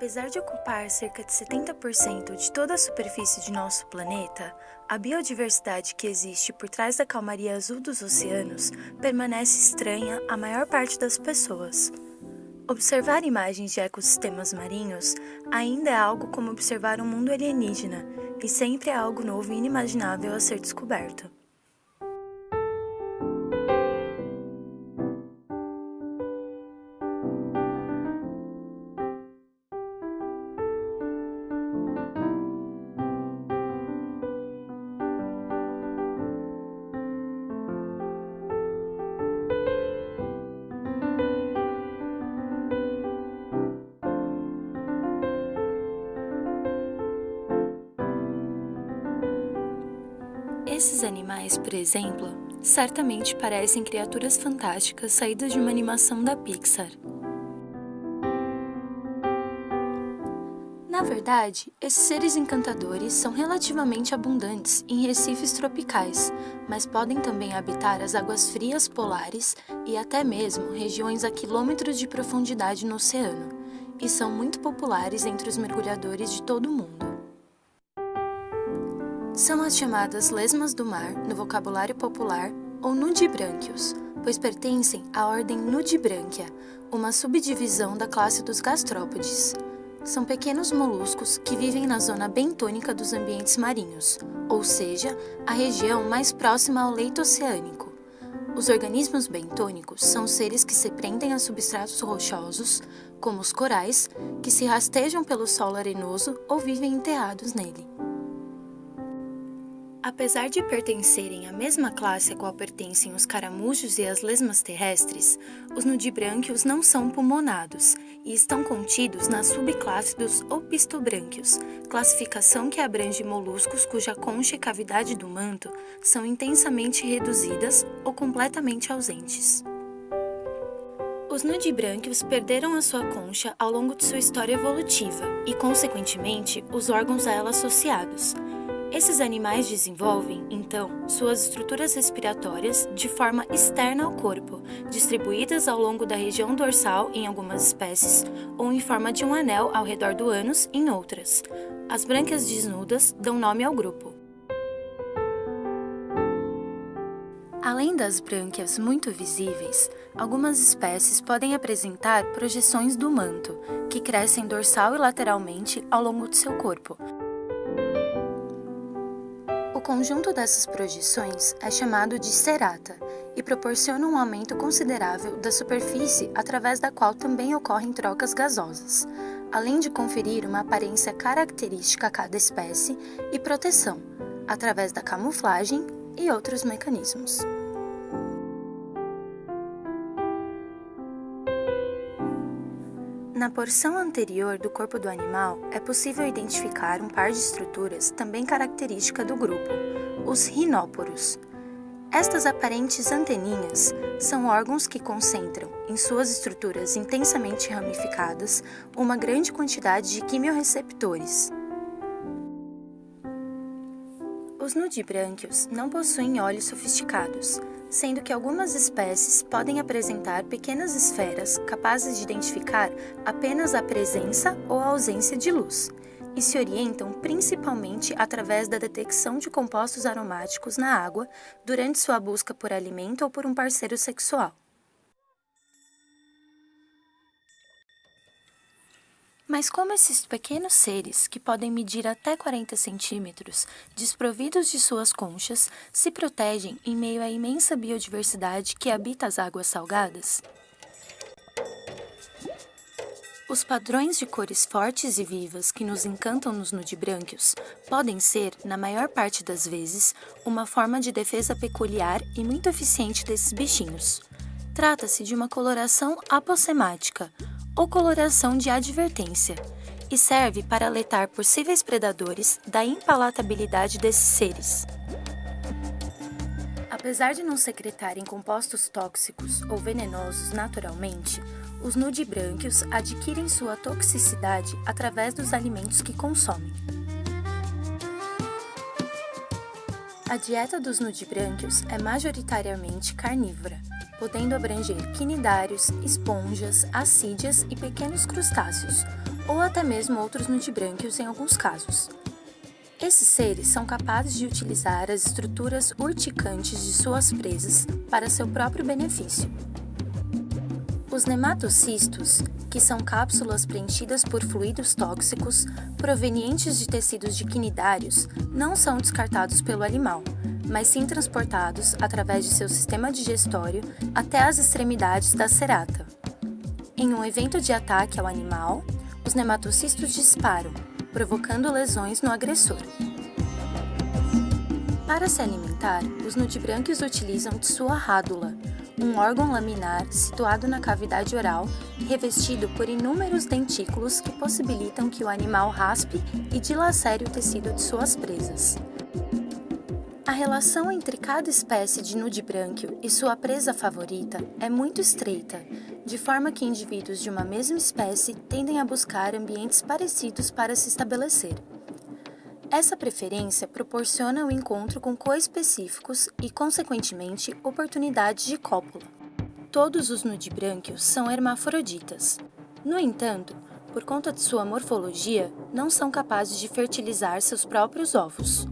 Apesar de ocupar cerca de 70% de toda a superfície de nosso planeta, a biodiversidade que existe por trás da calmaria azul dos oceanos permanece estranha à maior parte das pessoas. Observar imagens de ecossistemas marinhos ainda é algo como observar um mundo alienígena, e sempre é algo novo e inimaginável a ser descoberto. Esses animais, por exemplo, certamente parecem criaturas fantásticas saídas de uma animação da Pixar. Na verdade, esses seres encantadores são relativamente abundantes em recifes tropicais, mas podem também habitar as águas frias polares e até mesmo regiões a quilômetros de profundidade no oceano, e são muito populares entre os mergulhadores de todo o mundo. São as chamadas lesmas do mar, no vocabulário popular, ou nudibranquios, pois pertencem à ordem Nudibranquia, uma subdivisão da classe dos gastrópodes. São pequenos moluscos que vivem na zona bentônica dos ambientes marinhos, ou seja, a região mais próxima ao leito oceânico. Os organismos bentônicos são seres que se prendem a substratos rochosos, como os corais, que se rastejam pelo solo arenoso ou vivem enterrados nele. Apesar de pertencerem à mesma classe a qual pertencem os caramujos e as lesmas terrestres, os nudibranquios não são pulmonados e estão contidos na subclasse dos opistobranquios, classificação que abrange moluscos cuja concha e cavidade do manto são intensamente reduzidas ou completamente ausentes. Os nudibranquios perderam a sua concha ao longo de sua história evolutiva e, consequentemente, os órgãos a ela associados. Esses animais desenvolvem, então, suas estruturas respiratórias de forma externa ao corpo, distribuídas ao longo da região dorsal em algumas espécies ou em forma de um anel ao redor do ânus em outras. As brânquias desnudas dão nome ao grupo. Além das brânquias muito visíveis, algumas espécies podem apresentar projeções do manto, que crescem dorsal e lateralmente ao longo de seu corpo. O conjunto dessas projeções é chamado de cerata e proporciona um aumento considerável da superfície através da qual também ocorrem trocas gasosas, além de conferir uma aparência característica a cada espécie e proteção, através da camuflagem e outros mecanismos. Na porção anterior do corpo do animal, é possível identificar um par de estruturas também característica do grupo, os rinóporos. Estas aparentes anteninhas são órgãos que concentram, em suas estruturas intensamente ramificadas, uma grande quantidade de quimiorreceptores. Os nudibranquios não possuem olhos sofisticados, sendo que algumas espécies podem apresentar pequenas esferas capazes de identificar apenas a presença ou a ausência de luz, e se orientam principalmente através da detecção de compostos aromáticos na água durante sua busca por alimento ou por um parceiro sexual. Mas como esses pequenos seres, que podem medir até 40 centímetros, desprovidos de suas conchas, se protegem em meio à imensa biodiversidade que habita as águas salgadas? Os padrões de cores fortes e vivas que nos encantam nos nudibranquios podem ser, na maior parte das vezes, uma forma de defesa peculiar e muito eficiente desses bichinhos. Trata-se de uma coloração apossemática, ou coloração de advertência, e serve para alertar possíveis predadores da impalatabilidade desses seres. Apesar de não secretarem compostos tóxicos ou venenosos naturalmente, os nudibranquios adquirem sua toxicidade através dos alimentos que consomem. A dieta dos nudibranquios é majoritariamente carnívora, podendo abranger quinidários, esponjas, assídeas e pequenos crustáceos, ou até mesmo outros nudibrânquios em alguns casos. Esses seres são capazes de utilizar as estruturas urticantes de suas presas para seu próprio benefício. Os nematocistos, que são cápsulas preenchidas por fluidos tóxicos provenientes de tecidos de quinidários, não são descartados pelo animal, mas sim transportados através de seu sistema digestório até as extremidades da cerata. Em um evento de ataque ao animal, os nematocistos disparam, provocando lesões no agressor. Para se alimentar, os nudibrânquios utilizam de sua rádula, um órgão laminar situado na cavidade oral, revestido por inúmeros dentículos que possibilitam que o animal raspe e dilacere o tecido de suas presas. A relação entre cada espécie de nudibrânquio e sua presa favorita é muito estreita, de forma que indivíduos de uma mesma espécie tendem a buscar ambientes parecidos para se estabelecer. Essa preferência proporciona o encontro com coespecíficos e, consequentemente, oportunidades de cópula. Todos os nudibrânquios são hermafroditas. No entanto, por conta de sua morfologia, não são capazes de fertilizar seus próprios ovos.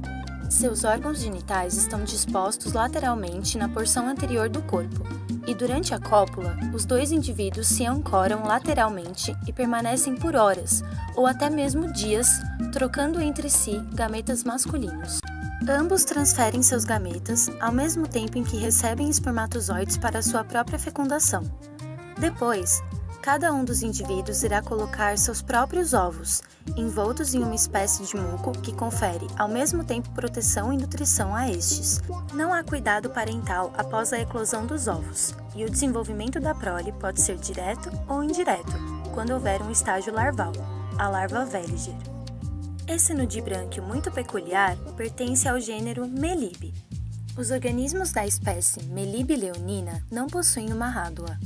Seus órgãos genitais estão dispostos lateralmente na porção anterior do corpo, e durante a cópula, os dois indivíduos se ancoram lateralmente e permanecem por horas, ou até mesmo dias, trocando entre si gametas masculinos. Ambos transferem seus gametas ao mesmo tempo em que recebem espermatozoides para sua própria fecundação. Depois, cada um dos indivíduos irá colocar seus próprios ovos, envoltos em uma espécie de muco que confere ao mesmo tempo proteção e nutrição a estes. Não há cuidado parental após a eclosão dos ovos, e o desenvolvimento da prole pode ser direto ou indireto, quando houver um estágio larval, a larva Veliger. Esse nudibrânquio muito peculiar pertence ao gênero Melibe. Os organismos da espécie Melibe leonina não possuem uma rádula.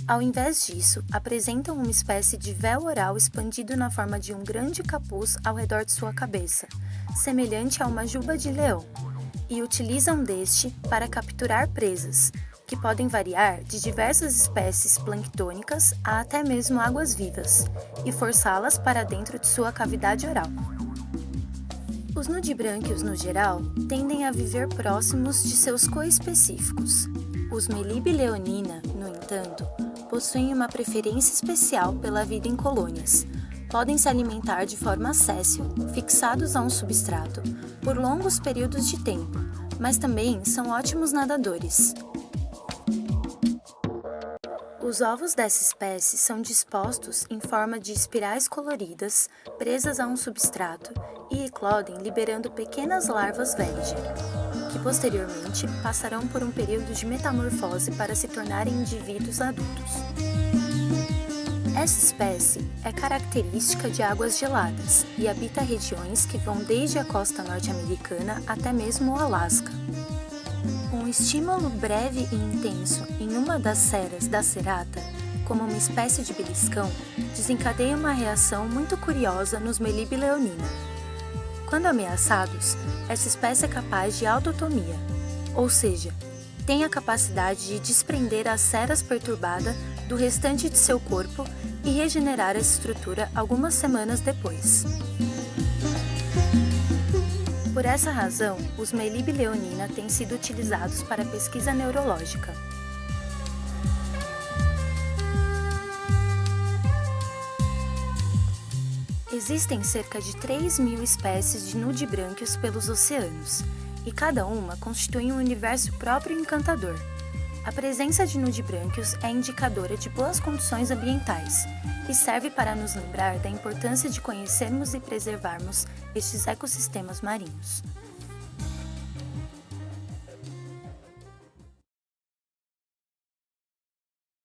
Ao invés disso, apresentam uma espécie de véu oral expandido na forma de um grande capuz ao redor de sua cabeça, semelhante a uma juba de leão, e utilizam deste para capturar presas, que podem variar de diversas espécies planctônicas a até mesmo águas-vivas, e forçá-las para dentro de sua cavidade oral. Os nudibrânquios, no geral, tendem a viver próximos de seus coespecíficos. Os Melibe leonina, no entanto, possuem uma preferência especial pela vida em colônias. Podem se alimentar de forma séssil, fixados a um substrato, por longos períodos de tempo, mas também são ótimos nadadores. Os ovos dessa espécie são dispostos em forma de espirais coloridas, presas a um substrato, e eclodem liberando pequenas larvas Veliger, que posteriormente passarão por um período de metamorfose para se tornarem indivíduos adultos. Essa espécie é característica de águas geladas e habita regiões que vão desde a costa norte-americana até mesmo o Alasca. Um estímulo breve e intenso em uma das ceras da cerata, como uma espécie de beliscão, desencadeia uma reação muito curiosa nos Melibe leonina. Quando ameaçados, essa espécie é capaz de autotomia, ou seja, tem a capacidade de desprender as ceras perturbadas do restante de seu corpo e regenerar essa estrutura algumas semanas depois. Por essa razão, os Melibe leonina têm sido utilizados para pesquisa neurológica. Existem cerca de 3.000 espécies de nudibrânquios pelos oceanos, e cada uma constitui um universo próprio e encantador. A presença de nudibrânquios é indicadora de boas condições ambientais e serve para nos lembrar da importância de conhecermos e preservarmos estes ecossistemas marinhos.